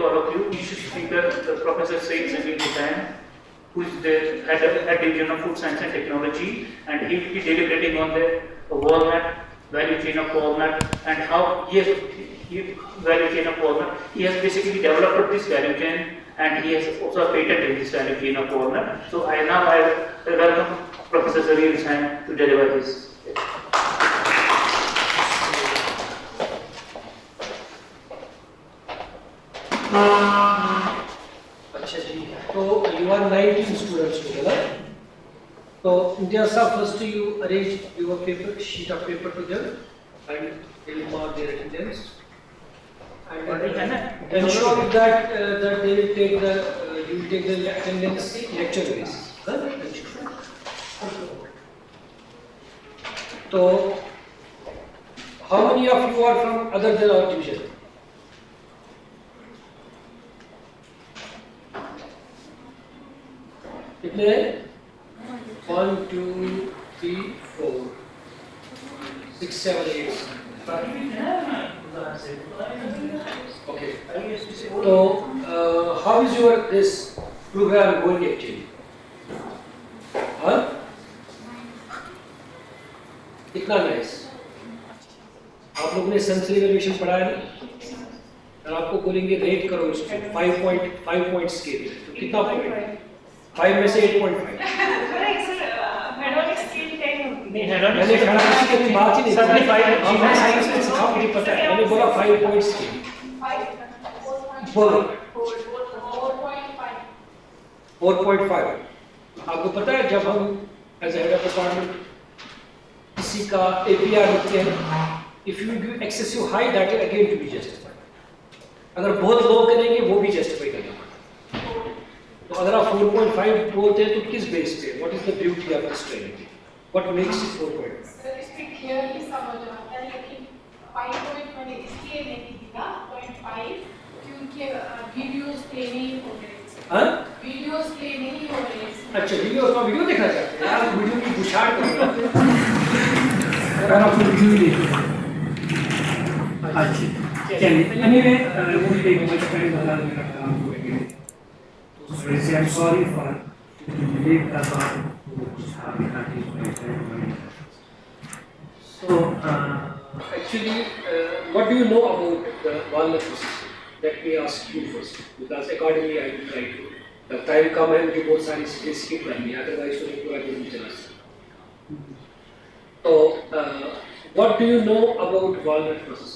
to all of you. Issue speaker, Professor HUSSAIN, who is the head division of food science and technology, and he will be deliberating on the walnut, value chain of walnut, and how value chain of walnut. He has basically developed this value chain, and he has also patented this value chain of walnut. So I welcome Professor HUSSAIN to deliver this. अच्छा जी, तो you are 19 students together. So India's first you arrange your paper sheet of paper to them and they will mark their attendance. And ensure that that they will take the you will take the attendance lecture basis. So how many of you are from other than our division? कितने? 1, 2, 3, 4, 6, 7, 8. Okay. So, how is your this program going actually? Huh? कितना nice? आप लोगों ने sensory valuation पढ़ा है ना? और आपको बोलेंगे रेट करो इसको 5 point स्केल तो कितना पॉइंट? 5 में से 8.5। नहीं हेडोनिक मैंने खड़ा किसी की बात ही नहीं की। हमने साइंस में सिखा मुझे पता है। मैंने बोला 5 पॉइंट्स की। बोलो 4.5। आपको पता है जब हम एज हेड ऑफ डिपार्टमेंट किसी का APR लिखते हैं, if you give excessive high that is again to be justified। अगर बहुत लो करेंगे वो भी जस्टिफाई करना पड़ता है। तो अगर आप 4.5 बोलते हैं तो किस बेस पे? What is the beauty of this training? What makes it 4.5? Sir इसमें क्लियरली समझ आता है, लेकिन 5 मैंने इसलिए नहीं दिया 0.5 क्योंकि वीडियोस प्ले नहीं हो रहे। हाँ? वीडियोस प्ले नहीं हो रहे। अच्छा वीडियो देखना चाहते हैं यार, वीडियो की बुछाड़ करो। आप वीडियो देखो। अच्छा चलिए anyway वो एक much very बता मेरा काम हो गया। तो वैसे I'm sorry for late का बात कुछ अभी तक नहीं हुआ। So actually what do you know about the walnut process? Let me ask you first because accordingly I will try to the time come है मुझे बहुत सारी चीजें skip करनी है, otherwise तो पूरा दिन चला सकता। तो what do you know about walnut process?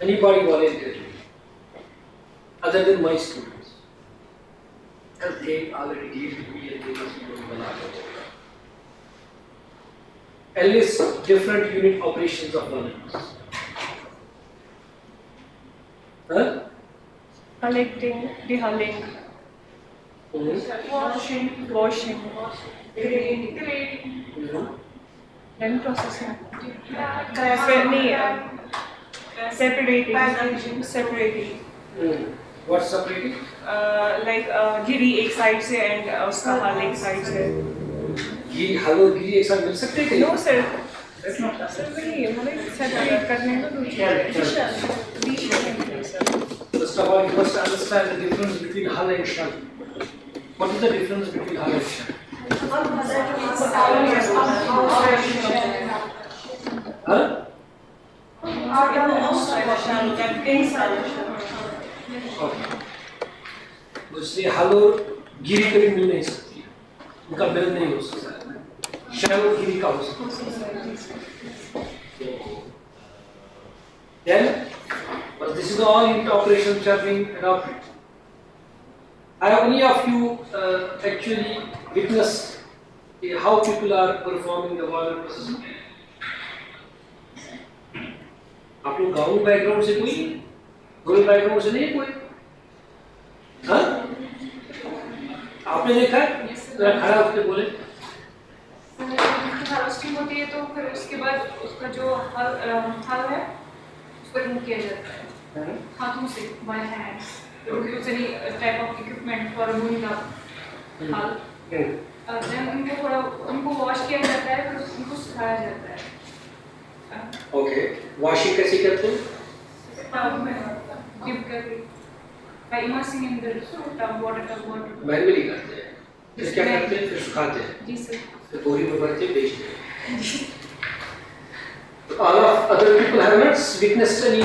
Anybody volunteer other than my students? Because they already gave to me and they must be going to at least different unit operations of walnut process. Huh? Collecting, dehulling, washing, grading, then processing, separating. What separating? Like ghiri एक side से and उसका हल एक side से. ghiri hello ghiri एक साथ मिल सकते हैं क्या? No sir. Sir वही मतलब separate करने का First of all, you must understand the difference between hal and shal. What is the difference between hal and shal? Huh? Okay. दूसरी हल और गिरी कभी मिल नहीं सकती, उनका मिल नहीं हो सकता। शल और गिरी का हो सकता है। Then, but this is all unit operations which are being adopted. Have any of you actually witnessed how people are performing the walnut process? आप लोग गाँव बैकग्राउंड से कोई, रूरल बैकग्राउंड से नहीं कोई? हाँ? आपने देखा है? जरा खड़ा होकर बोले। हार्वेस्टिंग होती है तो फिर उसके बाद उसका जो हल है उसको रिमूव किया जाता है हाथों से by hands. Use any type of equipment for removing the hal. Then उनको वॉश किया जाता है, फिर उनको सुखाया जाता है। Okay. वॉशिंग कैसे करते हैं? डिप करके by immersing in the tub water manually करते हैं, फिर क्या करते हैं, फिर सुखाते हैं, जी सर फिर बोरी में भर के बेचते हैं। तो all of other people have not witnessed any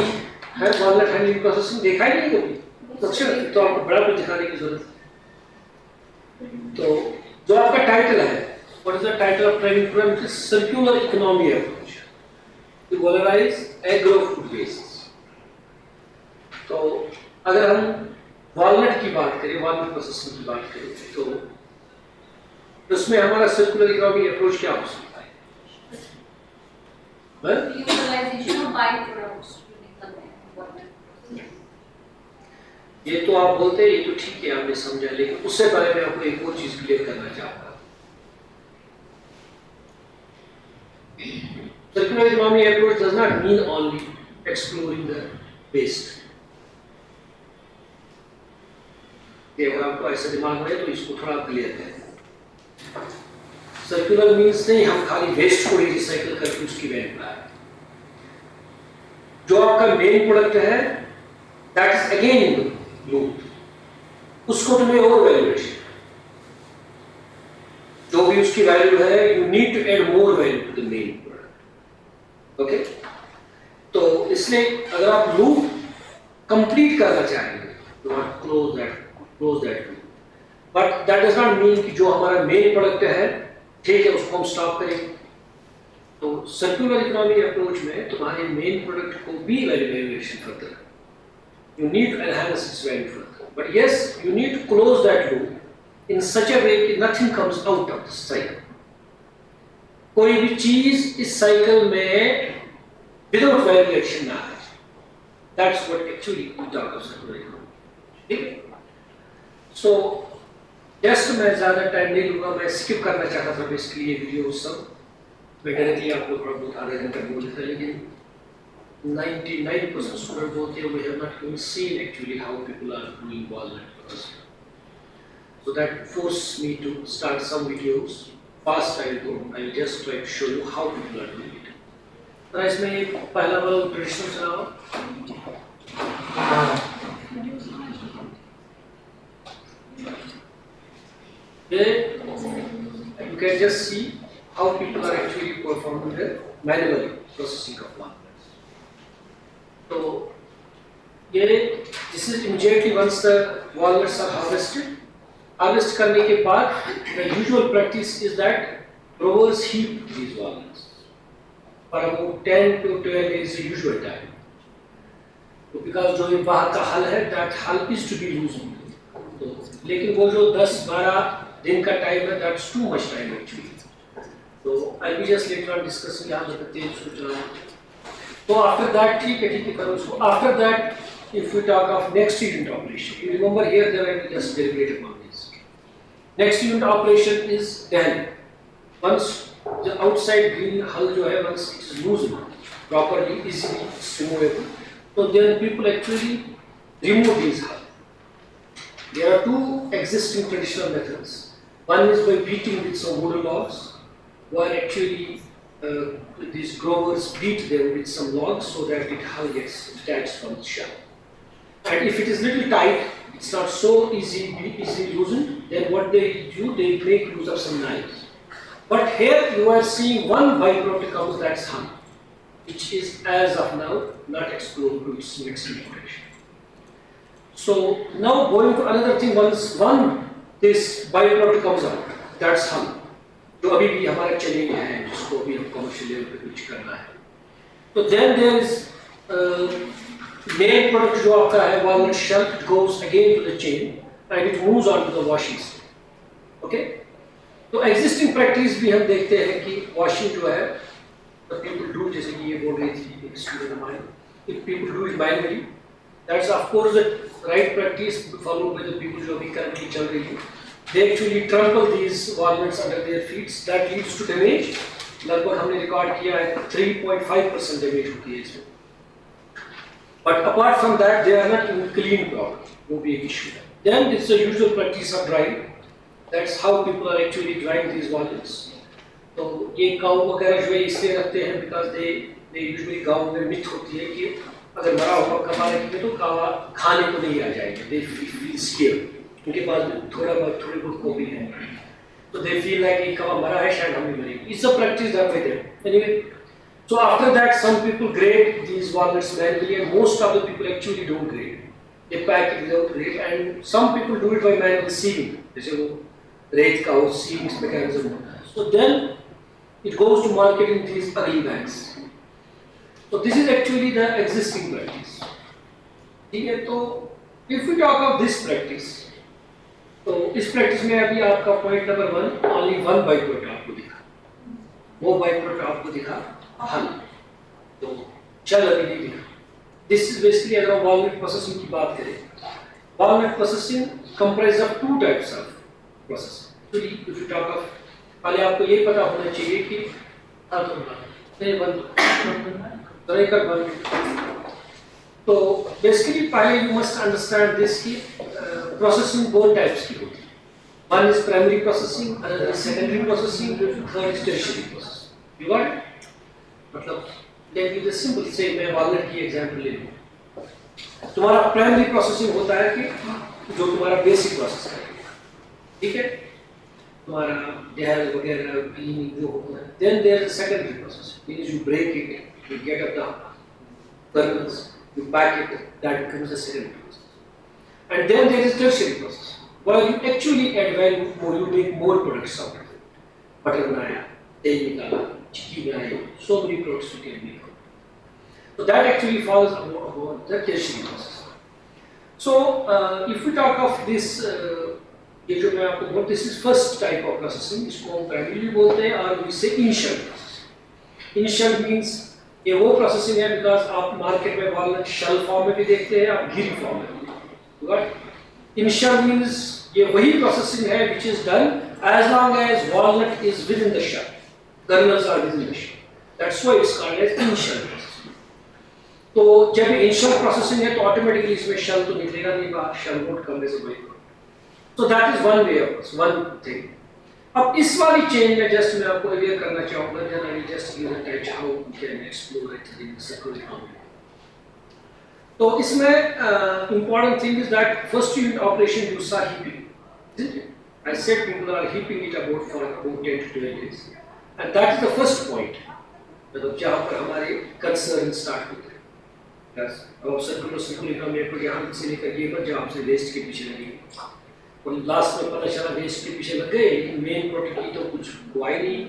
have walnut handling processing, देखा ही नहीं कभी, तो आपको बड़ा कुछ दिखाने की जरूरत है। तो जो आपका टाइटल है, what is the title of training program? It is circular economy approach to valorize agro food wastes। तो अगर हम वॉलनट की बात करें, वॉलनट प्रोसेसिंग की बात करें, तो उसमें हमारा सर्कुलर इकोनॉमी अप्रोच क्या हो सकता है? Utilization of byproducts to become ये तो आप बोलते हैं, ये तो ठीक है, आपने समझा, लेकिन उससे पहले मैं आपको एक और चीज क्लियर करना चाहूंगा। Circular economy approach does not mean only exploring the waste। ये अगर आपको ऐसा दिमाग में है तो इसको थोड़ा क्लियर करें। सर्कुलर मीन्स नहीं हम खाली वेस्ट को ही रिसाइकल करके उसकी वैल्यू लाए। जो आपका मेन प्रोडक्ट है that is again in the loop, उसको तुम्हें और वैल्यूएशन, जो भी उसकी वैल्यू है, you need to add more value to the main product. Okay, तो इसलिए अगर आप लूप कंप्लीट करना चाहेंगे, you want to close that loop, but that does not mean कि जो हमारा मेन प्रोडक्ट है ठीक है उसको हम स्टॉप करेंगे। तो सर्कुलर इकोनॉमी अप्रोच में तुम्हारे मेन प्रोडक्ट को भी valuation further, you need to enhance its value further, but yes, you need to close that loop in such a way that nothing comes out of this cycle। कोई भी चीज इस cycle में without valuation ना आए, that's what actually we talk of circular economy। ठीक है, so just मैं ज्यादा टाइम नहीं लूंगा, मैं स्किप करना चाहता था बेसिकली ये वीडियो सब, मैं डायरेक्टली आप लोग बहुत आधा घंटा बोल था, लेकिन 99% स्टूडेंट बोलते हैं we have not even seen actually how people are doing walnut processing, so that forced me to start some videos fast। I will just try to show you how people are doing it। तो इसमें पहला वाला traditional चलाओ, you can just see how people are actually performing the manual processing of walnuts। So, this is immediately once the walnuts are harvested। Harvest करने के बाद the usual practice is that growers heap these walnuts for about 10 to 12 days is the usual time। तो because जो ये बाहर का हल है, that hull is to be loosened। तो लेकिन वो जो 10-12 दिन का टाइम है, that's too much time actually। तो I'll be just later on discussing यहाँ जब तेज इसको चलाना। तो after that ठीक है करो उसको। After that, if we talk of next unit operation, you remember here there I will just deliberate upon this। Next unit operation is then once the outside green hull जो है, once it is loosened properly, easily removable, so then people actually remove these hull। There are two existing traditional methods। One is by beating with some wooden logs, where actually these growers beat them with some logs so that it hull gets detached from the shell। And if it is little tight, it's not so easily loosened, then what they do, they make use of some knives। But here you are seeing one byproduct comes, that's hull, which is as of now not explored to its maximum potential। So now going to another thing, once this byproduct comes out, that's hull, जो अभी भी हमारे चलेंगे हैं, जिसको भी हम commercial level पे कुछ करना है। तो then there is main product जो आपका है walnut shell, it goes again to the chain and it moves on to the washing step। Okay? तो existing practice भी हम देखते हैं कि washing जो है, the people do, जैसे कि ये बोल रही थी एक student हमारे, if people do it manually, that's of course the right practice followed by the people जो अभी currently चल रही है। They actually trample these walnuts under their feet, that leads to damage। लगभग हमने रिकॉर्ड किया है 3.5% डैमेज होती है इसमें। But apart from that, they are not even clean properly, वो भी एक issue है। Then this is the usual practice of drying। That's how people are actually drying these walnuts। तो ये गाँव वगैरह जो है इसलिए रखते हैं because they usually गाँव में मिथ होती है कि अगर मरा हुआ कमा रखेंगे तो कावा खाने को नहीं आ जाएंगे, दे फील स्केयर, उनके पास भी थोड़ी बहुत कॉपी है, तो दे फील लाइक ये कवा मरा है, शायद हम भी मरेंगे. It's a practice that way there. Anyway, so after that some people grade these walnuts manually and most of the people actually don't grade. They pack it without grade and some people do it by manual sieving. जैसे वो रेत का वो sieving mechanism होता है. So then it goes to market in these ugly bags. So this is actually the existing practice. ठीक है, तो if we talk of this practice, तो इस practice में अभी आपका point number 1 only one byproduct आपको दिखा, वो byproduct आपको दिखा हल, तो चल अभी नहीं दिखा. दिस इज बेसिकली अगर हम वॉलनट प्रोसेसिंग की बात करें, walnut processing comprise of 2 types of processing. तो इफ यू टॉक ऑफ, पहले आपको ये पता होना चाहिए कि तो बेसिकली पहले यू मस्ट अंडरस्टैंड दिस की प्रोसेसिंग 2 टाइप्स की होती है. One is primary processing, another secondary processing, third is tertiary processing. You got it? मतलब लेट मी जस्ट सिंपल से मैं वॉलनट की एग्जांपल ले लूं. तुम्हारा प्राइमरी प्रोसेसिंग होता है कि जो तुम्हारा बेसिक प्रोसेस है, ठीक है, तुम्हारा डेहल वगैरह क्लीनिंग जो होता है. Then there is a secondary process, means you break it, you get up the kernels, you pack it, that becomes the secondary process. And then there is tertiary process, where you actually add value more, you make more products out of it. Butter banaya, dahi nikala, chicky banaya, so many products you can make. So that actually falls about the tertiary process. So if we talk of this, ये जो मैं आपको बोल, this is first type of processing, इसको हम primarily बोलते हैं, और we say initial processing. Initial means ये वो प्रोसेसिंग है बिकॉज आप मार्केट में वॉलनट शेल फॉर्म में भी देखते हैं, आप घिरी फॉर्म में भी. बट इनिशियल मींस ये वही प्रोसेसिंग है which is done as long as walnut is within the shell, kernels are within the shell, that's why it's called as initial processing. तो जब इनिशियल प्रोसेसिंग है तो automatically इसमें shell तो निकलेगा नहीं बाहर, shell won't come as a byproduct. So that is one way of one thing. अब इस वाली चेंज में जस्ट मैं आपको अवेयर करना चाहूँगा, then I will just give a touch how we can explore it in circular economy. तो इसमें important thing is that first unit operation you saw heaping, isn't it? I said people are heaping it about for about 10 to 12 days, and that is the first point. मतलब जहाँ पर हमारे concern start होते हैं. Yes, अब circular economy को यहाँ से लेकर ये पर जहाँ से वेस्ट के पीछे लगी, और लास्ट में पता चला वेस्ट के पीछे लग गए, लेकिन मेन प्रोडक्ट की तो कुछ हुआ ही नहीं,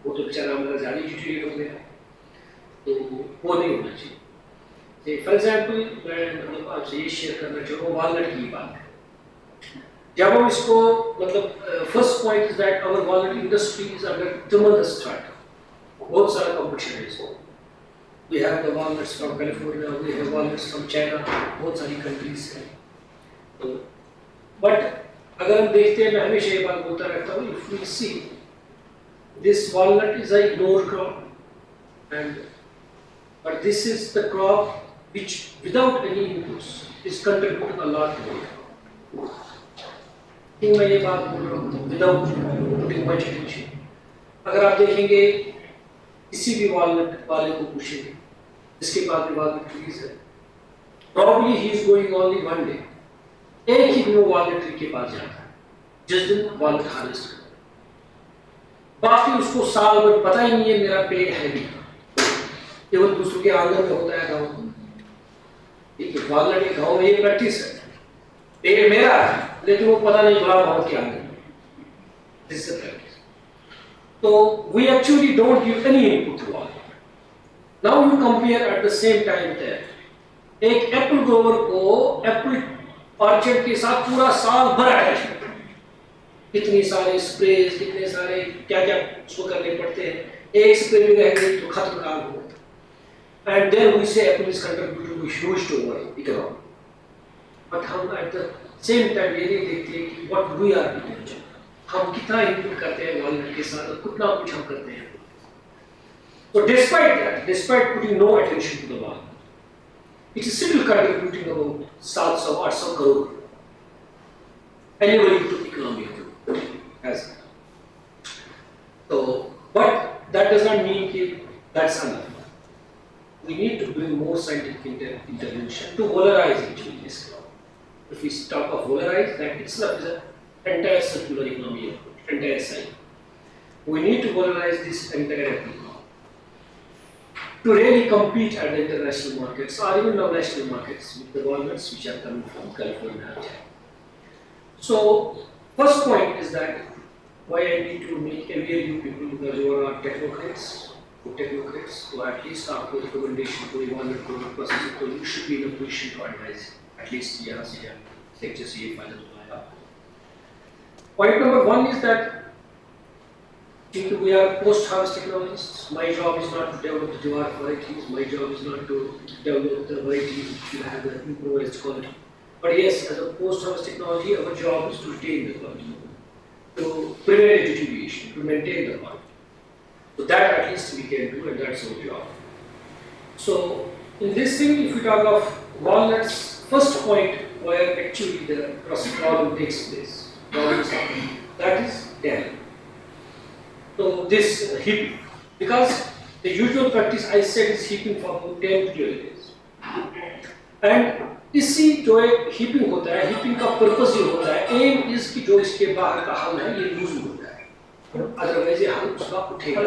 वो तो बेचारा हमारा ज़्यादा डिटीरिएट हो गया. तो वो नहीं होना चाहिए. फॉर एग्जाम्पल मैं मतलब आपसे ये शेयर करना चाहूँगा वॉलनट की बात है. जब हम इसको मतलब first point is that our walnut industry is under tremendous threat. बहुत सारा कंपटीशन है इसको. We have the walnuts from California, we have walnuts from China, बहुत सारी कंट्रीज हैं. तो बट अगर हम देखते हैं, मैं हमेशा ये बात बोलता रहता हूँ, if we see this walnut is a ignored crop, and but this is the crop which without any inputs is contributing a lot to it. क्यों मैं ये बात बोल रहा हूँ without putting much attention? अगर आप देखेंगे किसी भी वॉलनट वाले को पूछेंगे जिसके पास भी वॉलनट ट्रीज है, probably he is going only one day. एक ही दिन वो वॉलनट ट्री के पास जाता है जिस दिन वॉलनट हार्वेस्ट करता है. बाकी उसको साल भर पता ही नहीं है मेरा पेड़ है भी, केवल दूसरों के आंगन में होता है गाँव. वॉलनट के गाँव में ये प्रैक्टिस है, पेड़ मेरा है लेकिन वो पता नहीं बड़ा गाँव के आंगन में. This is practice. तो we actually don't give any input to walnut. Now you compare at the same time that एक एप्पल ग्रोवर को एप्पल ऑर्चर्ड के साथ पूरा साल भर अटैचमेंट, कितनी सारे स्प्रेज, कितने सारे क्या क्या उसको करने पड़ते हैं. एक स्प्रे में रह गई तो खत्म काम हो. And then we say Apple is contributing to huge to our economy. But हम at the same time ये नहीं देखते कि what we are doing. हम कितना input करते हैं वॉलनट के साथ और कितना कुछ हम करते हैं. So despite that, despite putting no attention to the walnut, it is still contributing about 700-800 crore annually to the economy as. So, but that does not mean that that's enough. we need to bring more scientific intervention to valorize actually this crop. If we talk of valorize, that itself is an entire circular economy approach, entire cycle. We need to valorize this entire economy to really compete at the international markets or even now national markets with the walnuts which are coming from California. So, first point is that why I need to make aware you people because you are technocrats, good technocrats, so at least after recommendation to evaluate product process, so you should be in a position to advise at least यहाँ से lecture से ये फायदा होगा. Point number 1 is that we are post-harvest technologists. My job is not to develop the Jawar varieties. My job is not to develop the varieties which will have the improvised quality. But yes, as a post-harvest technology, our job is to retain the quality, to prevent deterioration, to maintain the quality. So that at least we can do, and that's our job. So in this thing, if we talk of walnuts, first point where actually the problem takes place, that is Delhi. So this heaping, because the usual practice I said is heaping for about 10 to 12 days. And इसी जो है heaping होता है, heaping का purpose ये होता है, aim is कि जो इसके बाहर का हल है ये लूज होता है, otherwise ये हल उसका उठेगा.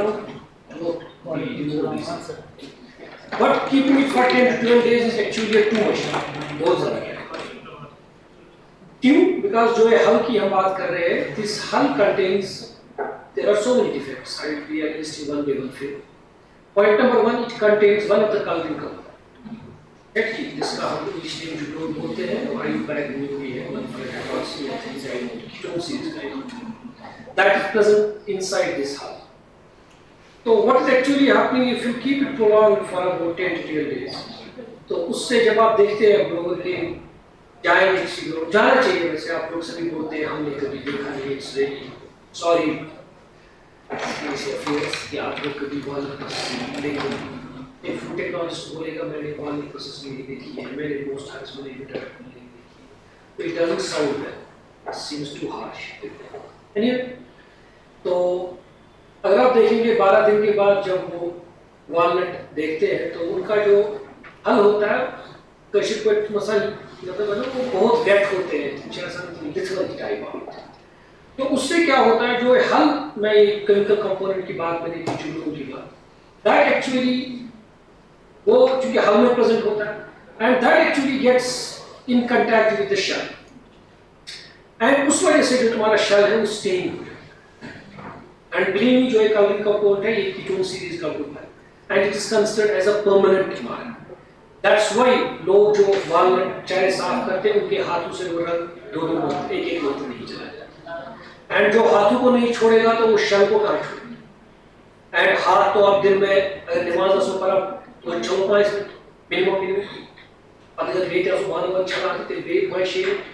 But keeping it for 10 to 12 days is actually too much. बहुत ज़्यादा है. क्यों? Because जो है हल की हम बात कर रहे हैं, this hull contains there are so many defects. I will be listing one by one few. Point number 1, it contains one of the coloring component. Actually, this हम English name जो लोग बोलते हैं, वो ioparagonate भी है, one for hydroxy and things like ketone series का. That is present inside this hull. So what is actually happening if you keep it prolonged for about 10 to 12 days? तो उससे जब आप देखते हैं लोगों के जाएंगे किसी लोग जाना चाहिए वैसे आप लोग सभी बोलते हैं हमने कभी देखा नहीं इसलिए sorry कि आप लोग कभी वाल्नट लेकिन फूड टेक्नोलॉजिस्ट बोलेगा मैंने वाल्नट प्रोसेस नहीं देखी है मैंने पोस्ट हार्वेस्ट में नहीं देखी तो it doesn't sound well seems too harsh anyway तो अगर आप देखेंगे 12 दिन के बाद जब वो वालनट देखते हैं तो उनका जो हल होता है कशिपट मसल मतलब वो बहुत वेट होते हैं जैसा लिथल टाइप ऑफ तो उससे क्या होता है जो हल मैं एक केमिकल कंपोनेंट की बात मैंने की चुनूं की बात दैट एक्चुअली वो चूंकि हल में प्रेजेंट होता है and that actually gets in contact with the shell एंड उस वजह से जो तुम्हारा शेल है वो स्टेन and believe me जो एक कलरिंग कंपाउंड है ये कीटोन सीरीज का ग्रुप है and it is considered as a permanent mark. That's why लोग जो वालनट चाहे साफ करते हैं उनके हाथों से वो रंग दो एक मंथ नहीं चला जाता and जो हाथों को नहीं छोड़ेगा तो वो शेल को कहाँ छोड़ेगा and हाथ तो आप दिन में अगर नमाज असो पर आप तो छोड़ पाए मिनिमम अगर वेट असो मान चला तो wait my shape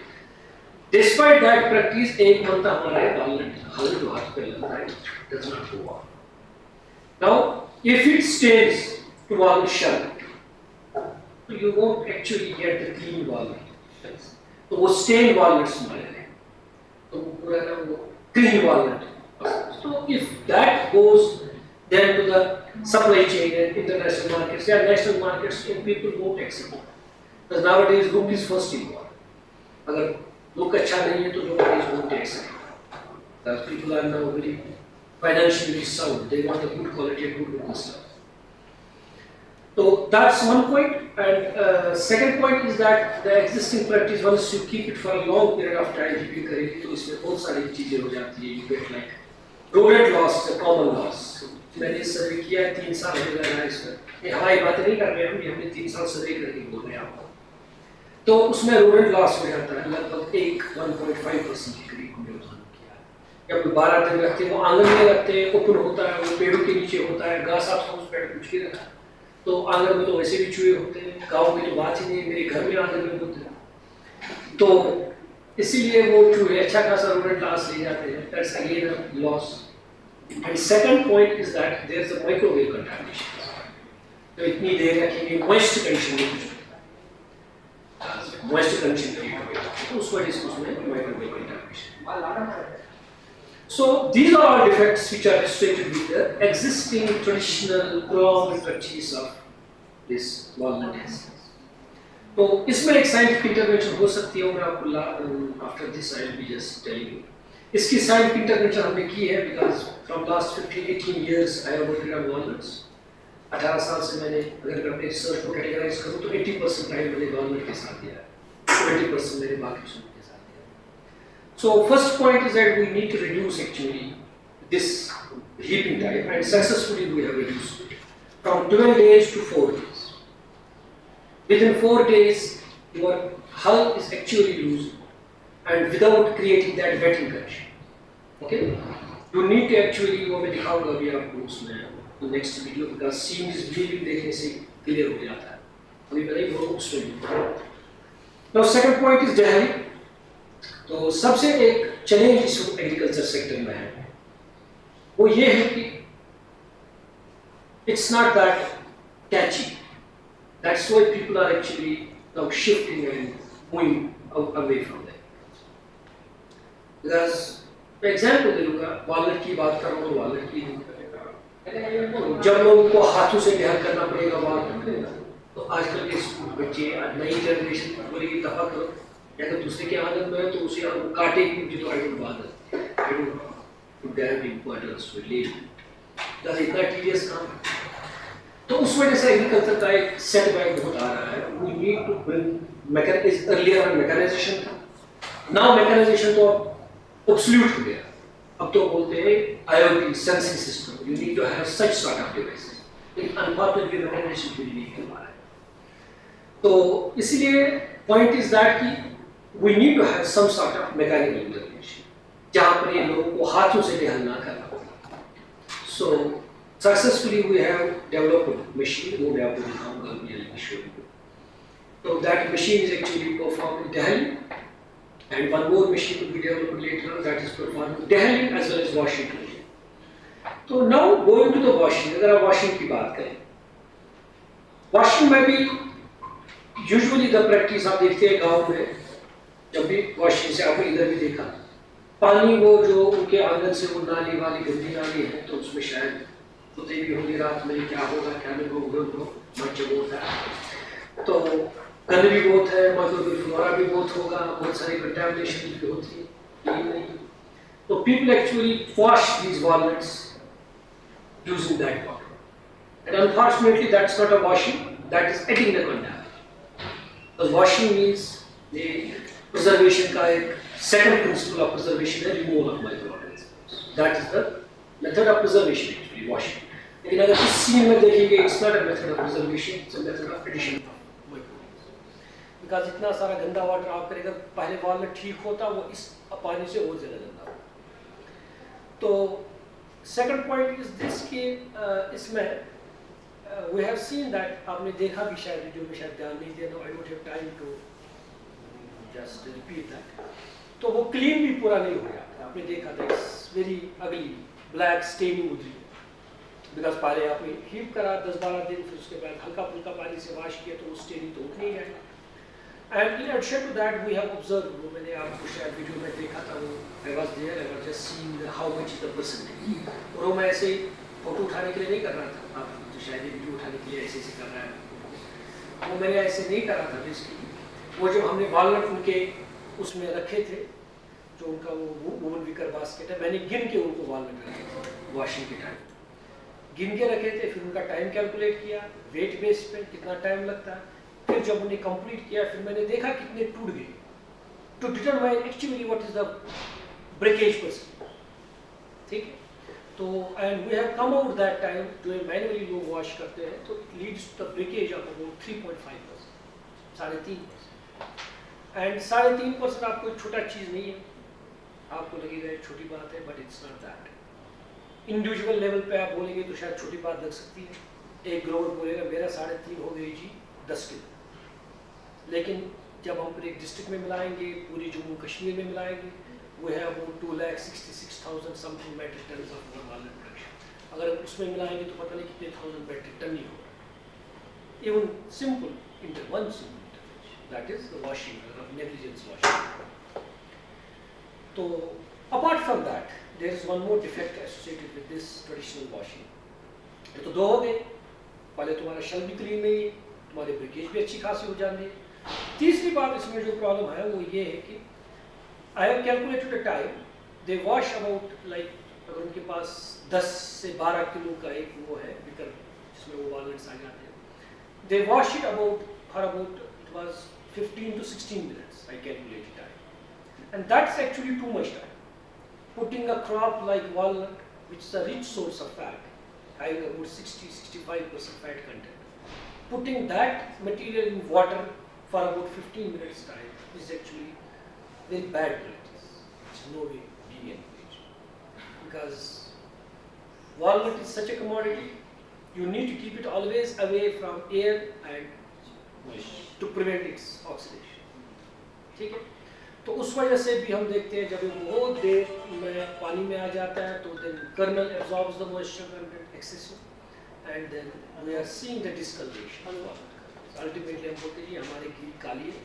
Despite that practice, एक मंथ हमारा वालनट हल जो हाथ पे लगता है does not go on. Now, if it stains to walnut shell, you won't actually get the clean walnut. तो वो stained walnuts हमारे हैं, तो वो पूरा ना वो clean walnut. So if that goes then to the supply chain and international markets, yeah, national markets, and people won't accept it. Because nowadays look is first involved. अगर look अच्छा नहीं है तो nobody won't accept it. Because people are now very financially sound. They want a good quality and good looking stuff. So that's one point. And second point is that the existing practice, once you keep it for a long period of time, keeping करेगी तो इसमें बहुत सारी चीजें हो जाती है. You get like rodent loss, the common loss. मैंने सर्वे किया 3 साल हो गया है इसमें. ये हमारी बात नहीं कर रहे हम, हमने 3 साल सर्वे करके बोल रहे हैं आपको. तो उसमें रोडेंट लॉस हो जाता है लगभग 1.5% के करीब हमने उदाहरण किया है. जब 12 दिन रखते हैं वो आंगन में रखते हैं ओपन होता है वो पेड़ों के नीचे होता है घास आप उस पेड़ कुछ ही रखा तो आंगन में तो वैसे भी चूहे होते हैं गाँव में तो बात ही नहीं मेरे घर में आंगन में होते हैं तो इसीलिए वो चूहे अच्छा खासा रोडेंट लॉस ले जाते हैं. That's again a loss. And second point is that there is a microwave contamination. तो इतनी देर रखेंगे मॉइस्ट कंडीशन में moisture condition तो उस वजह से उसमें microbial contamination. So these are all defects which are associated with the existing traditional prolonged practice of this walnut essence. तो इसमें एक साइंटिफिक इंटरवेंशन हो सकती है और आपको after this I will be just telling you. इसकी साइंटिफिक इंटरवेंशन हमने की है because from last 15-18 years I have worked on walnuts. 18 साल से मैंने अगर मैं अपने रिसर्च को कैटेगराइज करूँ तो 80% टाइम मैंने वॉलनट के साथ दिया है, 20% मेरे बाकी सूट के साथ दिया है. So first point is that we need to reduce actually this heaping time, and successfully we have reduced it from 12 days to 4 days. Within 4 days, your hull is actually loose and without creating that wetting condition. Okay? You need to actually, वो मैं दिखाऊंगा अभी आपको उसमें next video because seam is bleeding देखने से clear हो जाता है. अभी मैं नहीं बोलूँ उसमें. Now second point is dairy. तो सबसे एक चैलेंज इस एग्रीकल्चर सेक्टर में है वो ये है कि it's not that catchy. That's why people are actually now shifting and moving away from that. Because, for example, दे लूँगा वालनट की बात कर रहा हूँ तो वालनट की जब लोगों को हाथों से ध्यान करना पड़ेगा वालनट तो आजकल के बच्चे नई जनरेशन बोलेगी दफा करो या तो दूसरे के आदत में है तो उसे आप काटे क्योंकि तो I don't bother I don't dare be importance to leave that's इतना टीडियस काम. तो उस वजह से एग्रीकल्चर का एक सेटबैक बहुत आ रहा है. We need to bring is earlier mechanization था. नाउ मैकेनाइजेशन तो ऑब्सोल्यूट हो गया. अब तो बोलते हैं IoT sensing system. You need to have such sort of devices. लेकिन अनफॉर्चुनेटली मैकेनाइजेशन के लिए नहीं कर पा रहा है. तो इसलिए पॉइंट इज दैट कि we need to have some sort of mechanical intervention जहाँ पर ये लोगों को हाथों से ध्यान ना करना पड़े. सो successfully we have developed a machine वो मैं आपको दिखाऊंगा अभी अभी show you. So that machine is actually performed in Delhi and one more machine will be developed later that is performed in Delhi as well as Washington. So now going to the washing. अगर आप washing की बात करें, washing में भी usually the practice आप देखते हैं गाँव में जब भी washing से आपने इधर भी देखा पानी वो जो उनके आंगन से वो नाली वाली गंदी नाली है तो उसमें शायद होते भी होंगे रात में क्या होगा क्या नहीं होगा मच्छर बहुत है तो गंदगी बहुत है माइक्रोफ्लोरा भी बहुत होगा बहुत सारी कंटामिनेशन भी होती है यही नहीं. तो people actually wash these walnuts using that water and unfortunately that's not a washing, that is adding the contaminant. The washing means the preservation का एक second principle of preservation है removal of microorganisms. That is the method of preservation actually washing. लेकिन अगर इस scene में देखेंगे it's not a method of preservation, it's a method of addition of microorganisms. Because इतना सारा गंदा वाटर आप करेंगे पहले वालनट ठीक होता वो इस पानी से और ज़्यादा गंदा होता. तो सेकंड पॉइंट इज दिस कि इसमें वी हैव सीन दैट आपने देखा भी शायद वीडियो में शायद ध्यान नहीं दिया. No I don't have time to just repeat that. तो वो क्लीन भी पूरा नहीं हो गया. आपने देखा था it's very ugly black staining उतरी बिकॉज पहले आपने हीट करा 10-12 दिन फिर उसके बाद हल्का फुल्का पानी से वॉश किया तो वो स्टेनिंग तो उठ नहीं गया. And in addition to that we have observe वो मैंने आपको शायद वीडियो में देखा था वो I was there I was just seeing how much is the percentage. और वो मैं ऐसे फोटो उठाने के लिए नहीं कर रहा था. आप तो शायद वीडियो उठाने के लिए ऐसे ऐसे कर रहा है वो मैंने ऐसे नहीं करा था. बेसिकली वो जो हमने वालनट उनके उसमें रखे थे जो उनका वो वुमन विकर बास्केट है मैंने गिन के उनको वालनट रखे थे वॉशिंग के टाइम गिन के रखे थे. फिर उनका टाइम कैलकुलेट किया वेट बेस पे कितना टाइम लगता है. फिर जब उन्हें कंप्लीट किया फिर मैंने देखा कितने टूट गए to determine actually what is the breakage percent. ठीक है. तो and we have come out that time जो मैनुअली लोग वॉश करते हैं तो it leads to the breakage of about 3.5%, 3.5%. And 3.5% आपको छोटा चीज़ नहीं है. आपको लगेगा एक छोटी बात है but it's not that. Individual level पे आप बोलेंगे तो शायद छोटी बात लग सकती है. एक ग्रोवर बोलेगा मेरा 3.5 हो गई जी 10 किलो. लेकिन जब हम पूरे डिस्ट्रिक्ट में मिलाएंगे पूरी जम्मू कश्मीर में मिलाएंगे वो है about 2,66,000 something metric ton of walnut production. अगर उसमें मिलाएंगे तो पता नहीं कितने 1000 मेट्रिक टन ही होगा. Even simple one simple intervention that is the washing negligence washing. तो apart from that there is one more defect associated with this traditional washing. तो दो हो गए. पहले तुम्हारा शेल भी क्लीन नहीं है, तुम्हारी ब्रेकेज भी अच्छी खासी हो जाती है। तीसरी बात इसमें जो प्रॉब्लम है वो ये है कि I have calculated the time, they wash about like, अगर उनके पास 10 से 12 किलो का एक वो है बिकर जिसमें वो वॉलनट्स आ जाते हैं, दे wash it about for about it was 15 to 16 minutes I calculated time, and that's actually too much time. Putting a crop like walnut, which is a rich source of fat, having about 60-65% fat content, putting that material in water for about 15 minutes time is actually very bad practice. It's no way being encouraged, because walnut is such a commodity, you need to keep it always away from air and moisture to prevent its oxidation. ठीक है, तो उस वजह से भी हम देखते हैं जब ये बहुत देर में पानी में आ जाता है तो then kernel absorbs the moisture content excessive, and then we are seeing the discoloration. Ultimately हम बोलते हैं जी हमारी गिरी काली है,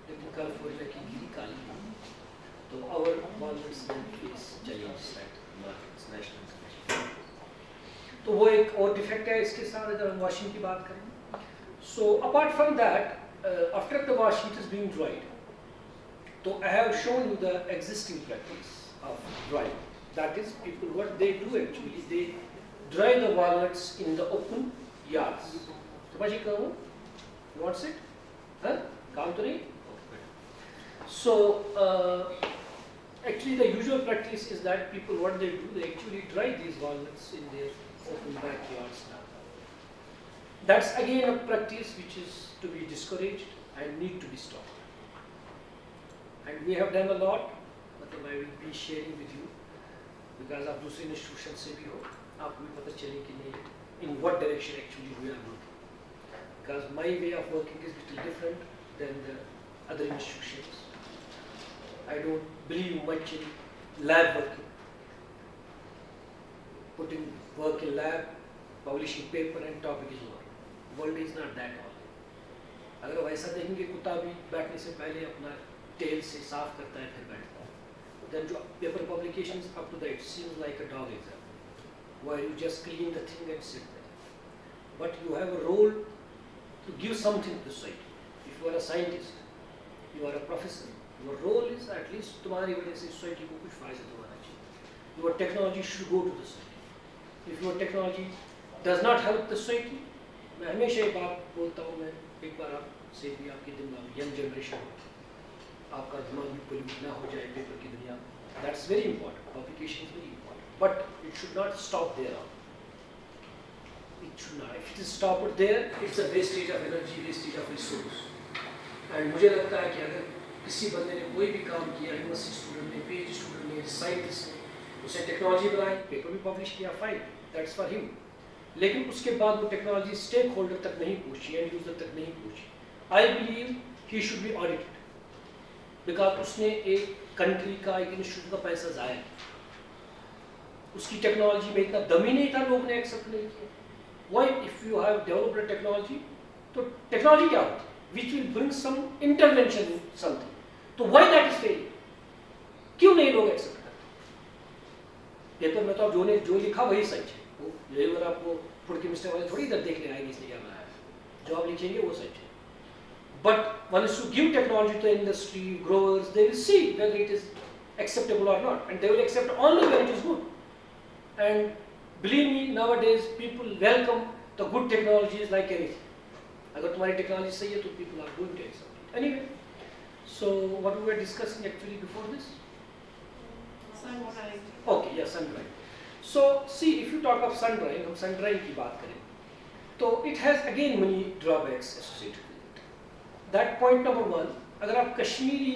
लेकिन कैलिफोर्निया की गिरी काली है, तो our walnuts then face challenges at markets, national international. तो वो एक और डिफेक्ट है इसके साथ अगर हम वॉशिंग की बात करें. So apart from that, after the washing it is being dried. So I have shown you the existing practice of drying. That is, people what they do actually, they dry the walnuts in the open yards. So what you come? What's it? Huh? काम तो नहीं? So actually the usual practice is that people what they do, they actually dry these walnuts in their open backyards now. That's again a practice which is to be discouraged and need to be stopped. And we have done a lot, मतलब I will be sharing with you, because आप दूसरे institution से भी हो, आपको भी पता चले कि नहीं, in what direction actually we are working. Because my way of working is little different than the other institutions. I don't believe much in lab working. Putting work in lab, publishing paper and topic is over. World is not that all. अगर वैसा देखेंगे कुत्ता भी बैठने से पहले अपना tell से साफ करता है फिर बैठता है, then जो paper publications up to that seems like a dog exam, where you just clean the thing and sit there. But you have a role to give something to society. If you are a scientist, you are a professor, your role is at least तुम्हारी वजह से society को कुछ फायदा दिलाना चाहिए. Your technology should go to the society. If your technology does not help the society, मैं हमेशा ये बात बोलता हूँ, मैं एक बार आपसे भी आपके दिमाग यंग जनरेशन आपका दिमाग भी पोल्यूट ना हो जाए पेपर की दुनिया, that's very important, publication is very important, but it should not stop there. It should not. If it is stopped there, it's a wastage of energy, wastage of resource. And मुझे लगता है कि अगर किसी बंदे ने कोई भी काम किया, यूनिवर्सिटी स्टूडेंट ने, पीएचडी स्टूडेंट ने, साइंटिस्ट ने, उसे टेक्नोलॉजी बनाई, पेपर भी पब्लिश किया, फाइन, दैट्स फॉर हिम. लेकिन उसके बाद वो टेक्नोलॉजी स्टेक होल्डर तक नहीं पहुंची, एंड यूजर तक नहीं पहुंची. I believe he should be audited, because उसने एक कंट्री का, एक इंस्टीट्यूट का पैसा जाया, उसकी टेक्नोलॉजी में इतना दम ही नहीं था, लोग ने एक्सेप्ट नहीं किया. Why, if you have developed a technology, तो टेक्नोलॉजी क्या होती है? Which will bring some intervention in something. तो why that is failing? क्यों नहीं लोग एक्सेप्ट करते? पेपर में तो आप जो लिखा वही सच है. यही अगर आपको फुड केमिस्ट्री वाले थोड़ी इधर देखने आएंगे इसने क्या बनाया है, जो आप लिखेंगे वो सच है. But once you give technology to the industry, growers, they will see whether it is acceptable or not, and they will accept only when it is good. And believe me, nowadays people welcome the good technologies like anything. अगर तुम्हारी technology सही है तो people are going to accept it. Anyway, so what we were discussing actually before this? Sun drying. Okay, yeah, sun drying. So see, if you talk of sun drying, हम sun drying की बात करें, तो it has again many drawbacks associated with it. That point number one, अगर आप कश्मीरी